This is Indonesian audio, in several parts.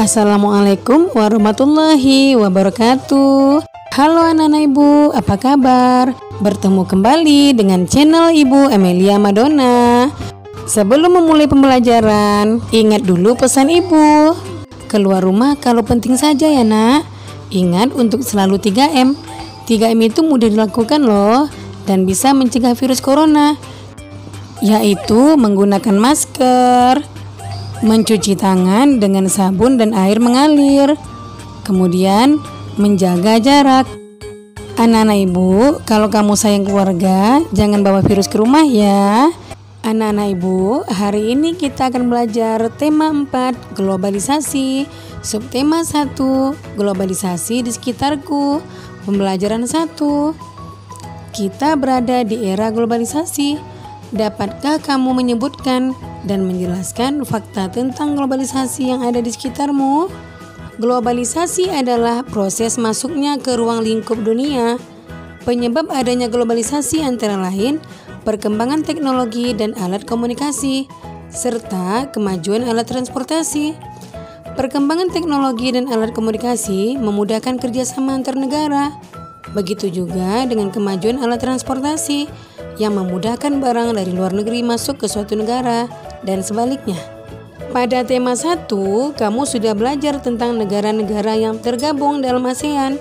Assalamualaikum warahmatullahi wabarakatuh. Halo anak-anak ibu, apa kabar? Bertemu kembali dengan channel Ibu Amelia Madonna. Sebelum memulai pembelajaran, ingat dulu pesan ibu. Keluar rumah kalau penting saja ya nak. Ingat untuk selalu 3M. 3M itu mudah dilakukan loh dan bisa mencegah virus corona, yaitu menggunakan masker, mencuci tangan dengan sabun dan air mengalir, kemudian menjaga jarak. Anak-anak ibu, kalau kamu sayang keluarga, jangan bawa virus ke rumah ya. Anak-anak ibu, hari ini kita akan belajar tema 4, globalisasi. Subtema 1, globalisasi di sekitarku. Pembelajaran 1, kita berada di era globalisasi. Dapatkah kamu menyebutkan dan menjelaskan fakta tentang globalisasi yang ada di sekitarmu? Globalisasi adalah proses masuknya ke ruang lingkup dunia. Penyebab adanya globalisasi antara lain perkembangan teknologi dan alat komunikasi, serta kemajuan alat transportasi. Perkembangan teknologi dan alat komunikasi memudahkan kerjasama antar negara. Begitu juga dengan kemajuan alat transportasi yang memudahkan barang dari luar negeri masuk ke suatu negara dan sebaliknya. Pada tema 1, kamu sudah belajar tentang negara-negara yang tergabung dalam ASEAN.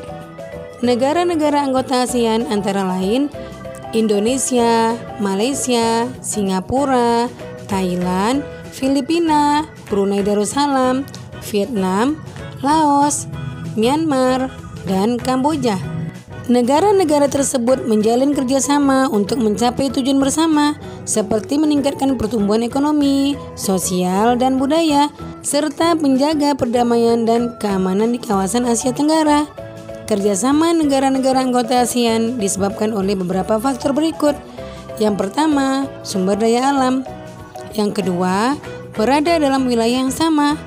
Negara-negara anggota ASEAN antara lain Indonesia, Malaysia, Singapura, Thailand, Filipina, Brunei Darussalam, Vietnam, Laos, Myanmar, dan Kamboja. Negara-negara tersebut menjalin kerjasama untuk mencapai tujuan bersama, seperti meningkatkan pertumbuhan ekonomi, sosial, dan budaya, serta menjaga perdamaian dan keamanan di kawasan Asia Tenggara. Kerjasama negara-negara anggota ASEAN disebabkan oleh beberapa faktor berikut. Yang pertama, sumber daya alam. Yang kedua, berada dalam wilayah yang sama.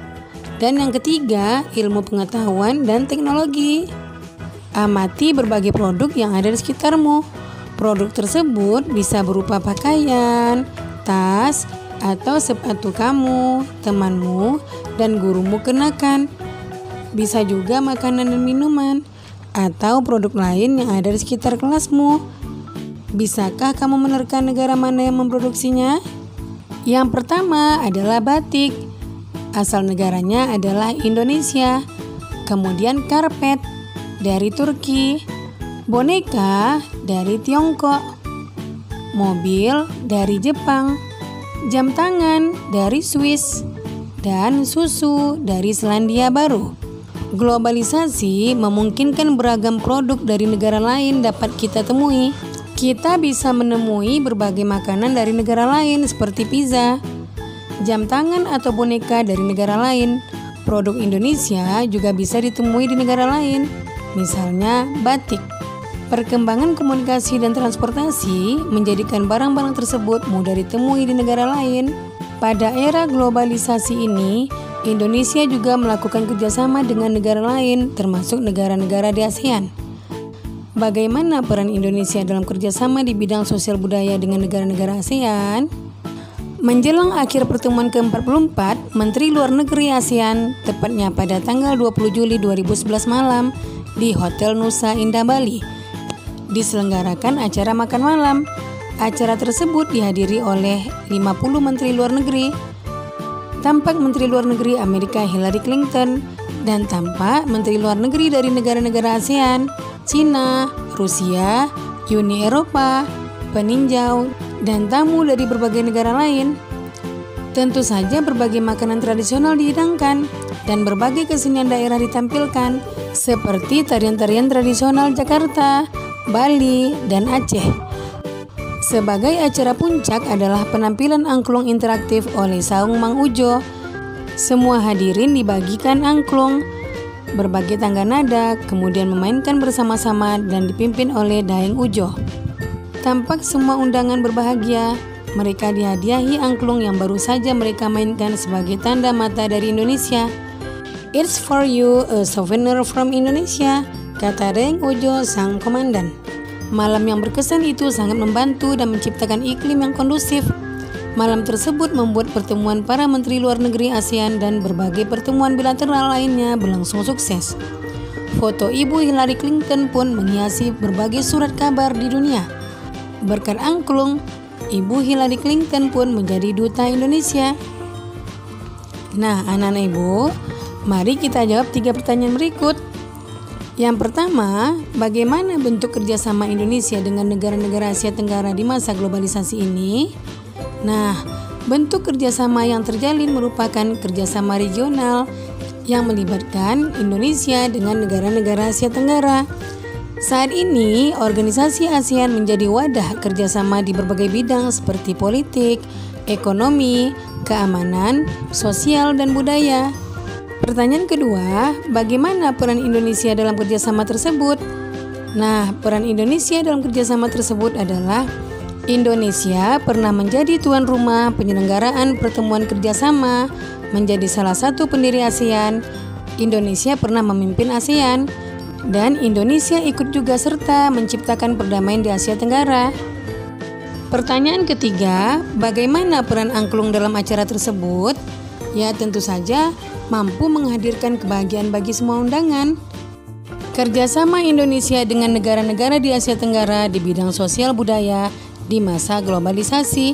Dan yang ketiga, ilmu pengetahuan dan teknologi. Amati berbagai produk yang ada di sekitarmu. Produk tersebut bisa berupa pakaian, tas, atau sepatu kamu, temanmu, dan gurumu kenakan. Bisa juga makanan dan minuman, atau produk lain yang ada di sekitar kelasmu. Bisakah kamu menerka negara mana yang memproduksinya? Yang pertama adalah batik. Asal negaranya adalah Indonesia. Kemudian karpet dari Turki, boneka dari Tiongkok, mobil dari Jepang, jam tangan dari Swiss, dan susu dari Selandia Baru. Globalisasi memungkinkan beragam produk dari negara lain dapat kita temui. Kita bisa menemui berbagai makanan dari negara lain seperti pizza, jam tangan atau boneka dari negara lain. Produk Indonesia juga bisa ditemui di negara lain. Misalnya batik. Perkembangan komunikasi dan transportasi menjadikan barang-barang tersebut mudah ditemui di negara lain. Pada era globalisasi ini, Indonesia juga melakukan kerjasama dengan negara lain, termasuk negara-negara di ASEAN. Bagaimana peran Indonesia dalam kerjasama di bidang sosial budaya dengan negara-negara ASEAN? Menjelang akhir pertemuan ke-44 Menteri Luar Negeri ASEAN, tepatnya pada tanggal 20 Juli 2011 malam, di Hotel Nusa Indah Bali, diselenggarakan acara makan malam. Acara tersebut dihadiri oleh 50 Menteri Luar Negeri. Tampak Menteri Luar Negeri Amerika Hillary Clinton dan tampak Menteri Luar Negeri dari negara-negara ASEAN, Cina, Rusia, Uni Eropa, peninjau, dan tamu dari berbagai negara lain. Tentu saja berbagai makanan tradisional dihidangkan dan berbagai kesenian daerah ditampilkan seperti tarian-tarian tradisional Jakarta, Bali, dan Aceh. Sebagai acara puncak adalah penampilan angklung interaktif oleh Saung Mang Ujo. Semua hadirin dibagikan angklung, berbagai tangga nada, kemudian memainkan bersama-sama dan dipimpin oleh Daeng Ujo. Tampak semua undangan berbahagia. Mereka dihadiahi angklung yang baru saja mereka mainkan sebagai tanda mata dari Indonesia. "It's for you, a souvenir from Indonesia," kata Daeng Ujo sang komandan. Malam yang berkesan itu sangat membantu dan menciptakan iklim yang kondusif. Malam tersebut membuat pertemuan para menteri luar negeri ASEAN dan berbagai pertemuan bilateral lainnya berlangsung sukses. Foto Ibu Hillary Clinton pun menghiasi berbagai surat kabar di dunia. Berkat angklung, Ibu Hillary Clinton pun menjadi duta Indonesia. Nah, anak-anak Ibu, mari kita jawab 3 pertanyaan berikut. Yang pertama, bagaimana bentuk kerjasama Indonesia dengan negara-negara Asia Tenggara di masa globalisasi ini? Nah, bentuk kerjasama yang terjalin merupakan kerjasama regional yang melibatkan Indonesia dengan negara-negara Asia Tenggara. Saat ini, organisasi ASEAN menjadi wadah kerjasama di berbagai bidang seperti politik, ekonomi, keamanan, sosial, dan budaya. Pertanyaan kedua, bagaimana peran Indonesia dalam kerjasama tersebut? Nah, peran Indonesia dalam kerjasama tersebut adalah Indonesia pernah menjadi tuan rumah penyelenggaraan pertemuan kerjasama, menjadi salah satu pendiri ASEAN. Indonesia pernah memimpin ASEAN, dan Indonesia ikut juga serta menciptakan perdamaian di Asia Tenggara. Pertanyaan ketiga, bagaimana peran angklung dalam acara tersebut? Ya, tentu saja mampu menghadirkan kebahagiaan bagi semua undangan. Kerjasama Indonesia dengan negara-negara di Asia Tenggara di bidang sosial budaya di masa globalisasi.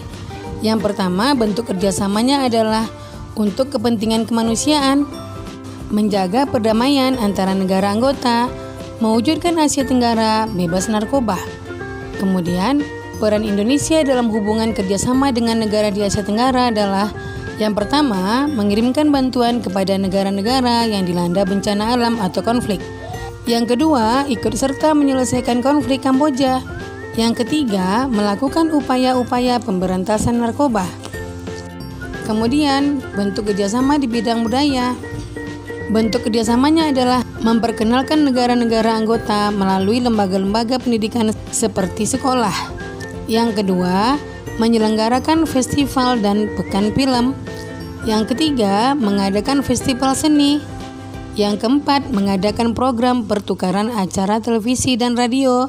Yang pertama, bentuk kerjasamanya adalah untuk kepentingan kemanusiaan, menjaga perdamaian antara negara anggota, mewujudkan Asia Tenggara bebas narkoba. Kemudian, peran Indonesia dalam hubungan kerjasama dengan negara di Asia Tenggara adalah yang pertama, mengirimkan bantuan kepada negara-negara yang dilanda bencana alam atau konflik. Yang kedua, ikut serta menyelesaikan konflik Kamboja. Yang ketiga, melakukan upaya-upaya pemberantasan narkoba. Kemudian, bentuk kerjasama di bidang budaya. Bentuk kerjasamanya adalah memperkenalkan negara-negara anggota melalui lembaga-lembaga pendidikan seperti sekolah. Yang kedua, menyelenggarakan festival dan pekan film. Yang ketiga, mengadakan festival seni. Yang keempat, mengadakan program pertukaran acara televisi dan radio.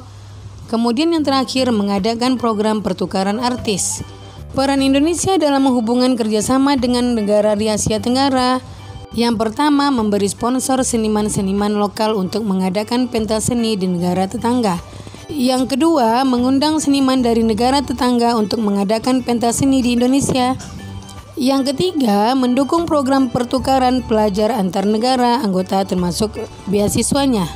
Kemudian yang terakhir, mengadakan program pertukaran artis. Peran Indonesia dalam hubungan kerjasama dengan negara di Asia Tenggara. Yang pertama, memberi sponsor seniman-seniman lokal untuk mengadakan pentas seni di negara tetangga. Yang kedua, mengundang seniman dari negara tetangga untuk mengadakan pentas seni di Indonesia. Yang ketiga, mendukung program pertukaran pelajar antar negara anggota termasuk beasiswanya.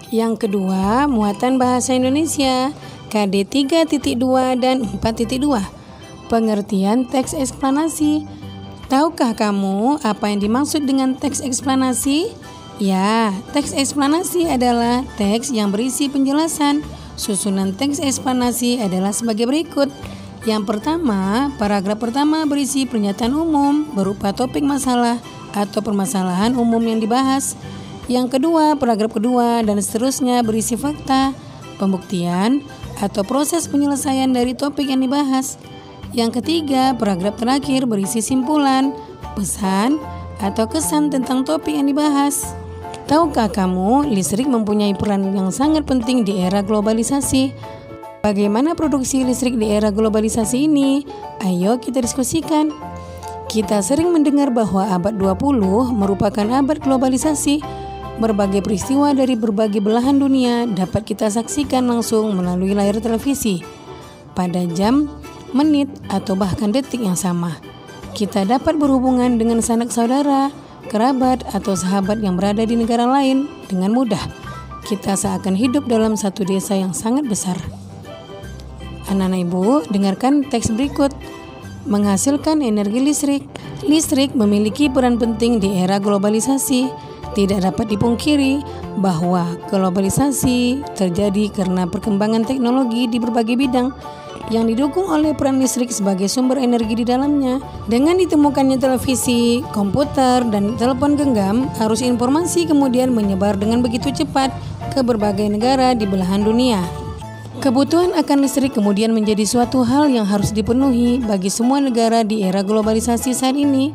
Yang kedua, muatan bahasa Indonesia KD 3.2 dan 4.2. Pengertian teks eksplanasi. Tahukah kamu apa yang dimaksud dengan teks eksplanasi? Ya, teks eksplanasi adalah teks yang berisi penjelasan. Susunan teks eksplanasi adalah sebagai berikut. Yang pertama, paragraf pertama berisi pernyataan umum berupa topik masalah atau permasalahan umum yang dibahas. Yang kedua, paragraf kedua dan seterusnya berisi fakta, pembuktian, atau proses penyelesaian dari topik yang dibahas. Yang ketiga, paragraf terakhir berisi simpulan, pesan, atau kesan tentang topik yang dibahas. Tahukah kamu, listrik mempunyai peran yang sangat penting di era globalisasi? Bagaimana produksi listrik di era globalisasi ini? Ayo kita diskusikan. Kita sering mendengar bahwa abad 20 merupakan abad globalisasi. Berbagai peristiwa dari berbagai belahan dunia dapat kita saksikan langsung melalui layar televisi. Pada jam, menit, atau bahkan detik yang sama, kita dapat berhubungan dengan sanak saudara, kerabat, atau sahabat yang berada di negara lain dengan mudah. Kita seakan hidup dalam satu desa yang sangat besar. Anak-anak Ibu, dengarkan teks berikut. Menghasilkan energi listrik. Listrik memiliki peran penting di era globalisasi. Tidak dapat dipungkiri bahwa globalisasi terjadi karena perkembangan teknologi di berbagai bidang yang didukung oleh peran listrik sebagai sumber energi di dalamnya. Dengan ditemukannya televisi, komputer, dan telepon genggam, arus informasi kemudian menyebar dengan begitu cepat ke berbagai negara di belahan dunia. Kebutuhan akan listrik kemudian menjadi suatu hal yang harus dipenuhi bagi semua negara di era globalisasi saat ini.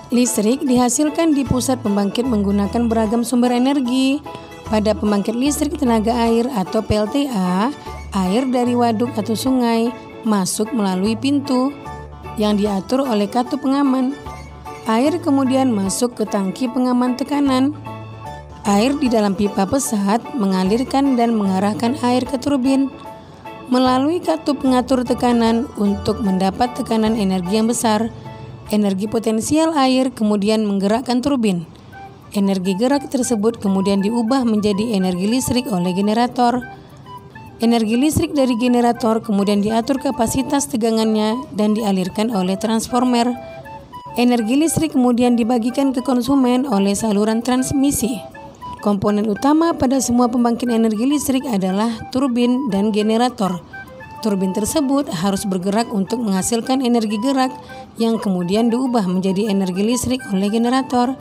Listrik dihasilkan di pusat pembangkit menggunakan beragam sumber energi. Pada pembangkit listrik tenaga air atau PLTA, air dari waduk atau sungai masuk melalui pintu. yang diatur oleh katup pengaman. Air kemudian masuk ke tangki pengaman tekanan. Air di dalam pipa pesat mengalirkan dan mengarahkan air ke turbin melalui katup pengatur tekanan untuk mendapat tekanan energi yang besar. Energi potensial air kemudian menggerakkan turbin. Energi gerak tersebut kemudian diubah menjadi energi listrik oleh generator. Energi listrik dari generator kemudian diatur kapasitas tegangannya dan dialirkan oleh transformer. Energi listrik kemudian dibagikan ke konsumen oleh saluran transmisi. Komponen utama pada semua pembangkit energi listrik adalah turbin dan generator. Turbin tersebut harus bergerak untuk menghasilkan energi gerak yang kemudian diubah menjadi energi listrik oleh generator.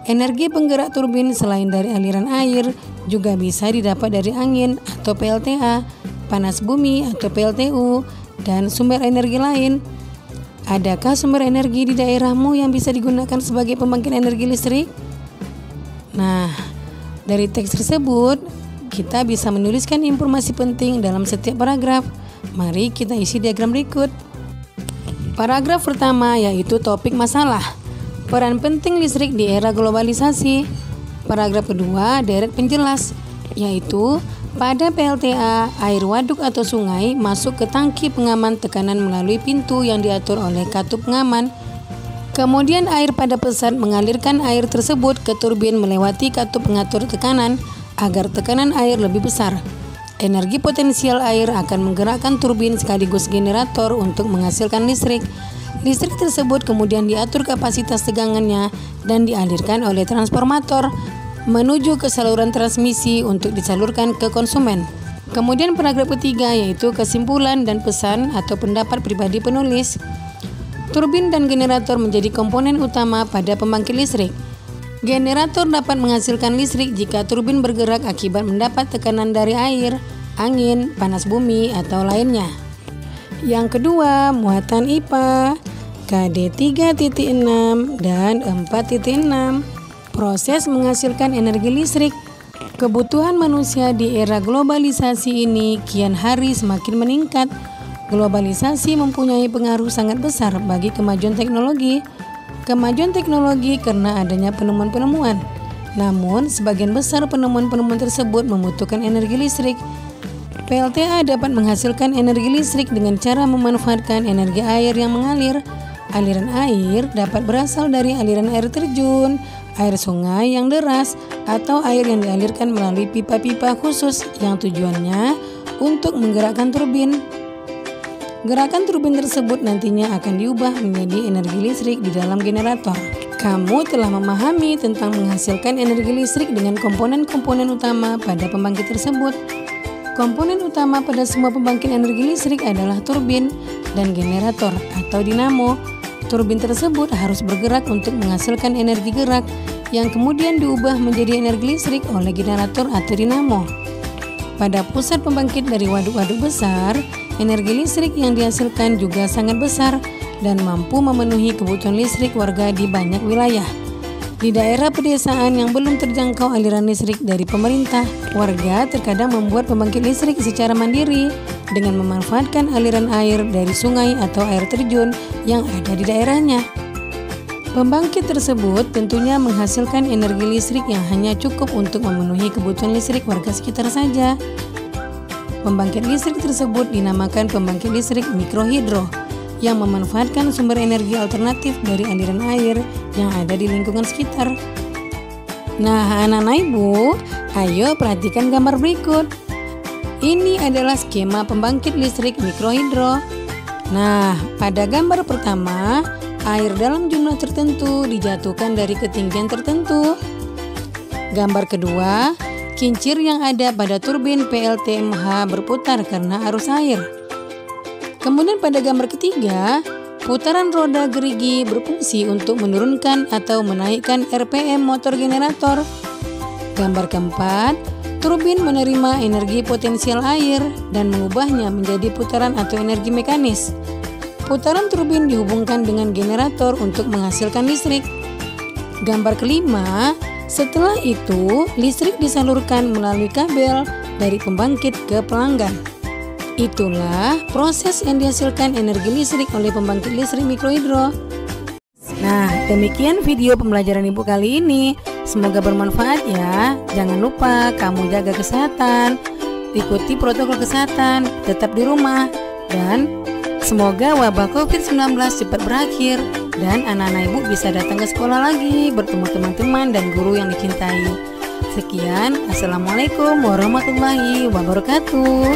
Energi penggerak turbin selain dari aliran air juga bisa didapat dari angin atau PLTA, panas bumi atau PLTU, dan sumber energi lain. Adakah sumber energi di daerahmu yang bisa digunakan sebagai pembangkit energi listrik? Nah, dari teks tersebut kita bisa menuliskan informasi penting dalam setiap paragraf. Mari kita isi diagram berikut. Paragraf pertama yaitu topik masalah. Peran penting listrik di era globalisasi. Paragraf kedua, deret penjelas, yaitu pada PLTA, air waduk atau sungai masuk ke tangki pengaman tekanan melalui pintu yang diatur oleh katup pengaman. Kemudian air pada pesat mengalirkan air tersebut ke turbin melewati katup pengatur tekanan agar tekanan air lebih besar. Energi potensial air akan menggerakkan turbin sekaligus generator untuk menghasilkan listrik. Listrik tersebut kemudian diatur kapasitas tegangannya dan dialirkan oleh transformator menuju ke saluran transmisi untuk disalurkan ke konsumen. Kemudian paragraf ketiga yaitu kesimpulan dan pesan atau pendapat pribadi penulis. Turbin dan generator menjadi komponen utama pada pembangkit listrik. Generator dapat menghasilkan listrik jika turbin bergerak akibat mendapat tekanan dari air, angin, panas bumi, atau lainnya. Yang kedua, muatan IPA KD 3.6 dan 4.6. Proses menghasilkan energi listrik. Kebutuhan manusia di era globalisasi ini kian hari semakin meningkat. Globalisasi mempunyai pengaruh sangat besar bagi kemajuan teknologi. Kemajuan teknologi karena adanya penemuan-penemuan. Namun, sebagian besar penemuan-penemuan tersebut membutuhkan energi listrik. PLTA dapat menghasilkan energi listrik dengan cara memanfaatkan energi air yang mengalir. Aliran air dapat berasal dari aliran air terjun, air sungai yang deras, atau air yang dialirkan melalui pipa-pipa khusus yang tujuannya untuk menggerakkan turbin. Gerakan turbin tersebut nantinya akan diubah menjadi energi listrik di dalam generator. Kamu telah memahami tentang menghasilkan energi listrik dengan komponen-komponen utama pada pembangkit tersebut. Komponen utama pada semua pembangkit energi listrik adalah turbin dan generator atau dinamo. Turbin tersebut harus bergerak untuk menghasilkan energi gerak yang kemudian diubah menjadi energi listrik oleh generator atau dinamo. Pada pusat pembangkit dari waduk-waduk besar, energi listrik yang dihasilkan juga sangat besar dan mampu memenuhi kebutuhan listrik warga di banyak wilayah. Di daerah pedesaan yang belum terjangkau aliran listrik dari pemerintah, warga terkadang membuat pembangkit listrik secara mandiri dengan memanfaatkan aliran air dari sungai atau air terjun yang ada di daerahnya. Pembangkit tersebut tentunya menghasilkan energi listrik yang hanya cukup untuk memenuhi kebutuhan listrik warga sekitar saja. Pembangkit listrik tersebut dinamakan pembangkit listrik mikrohidro yang memanfaatkan sumber energi alternatif dari aliran air yang ada di lingkungan sekitar. Nah, anak-anak ibu, ayo perhatikan gambar berikut. Ini adalah skema pembangkit listrik mikrohidro. Nah, pada gambar pertama, air dalam jumlah tertentu dijatuhkan dari ketinggian tertentu. Gambar kedua, kincir yang ada pada turbin PLTMH berputar karena arus air. Kemudian pada gambar ketiga, putaran roda gerigi berfungsi untuk menurunkan atau menaikkan RPM motor generator. Gambar keempat, turbin menerima energi potensial air dan mengubahnya menjadi putaran atau energi mekanis. Putaran turbin dihubungkan dengan generator untuk menghasilkan listrik. Gambar kelima, setelah itu listrik disalurkan melalui kabel dari pembangkit ke pelanggan. Itulah proses yang dihasilkan energi listrik oleh pembangkit listrik mikrohidro. Nah, demikian video pembelajaran Ibu kali ini. Semoga bermanfaat ya. Jangan lupa kamu jaga kesehatan, ikuti protokol kesehatan, tetap di rumah, dan semoga wabah COVID-19 cepat berakhir dan anak-anak Ibu bisa datang ke sekolah lagi, bertemu teman-teman dan guru yang dicintai. Sekian, Assalamualaikum warahmatullahi wabarakatuh.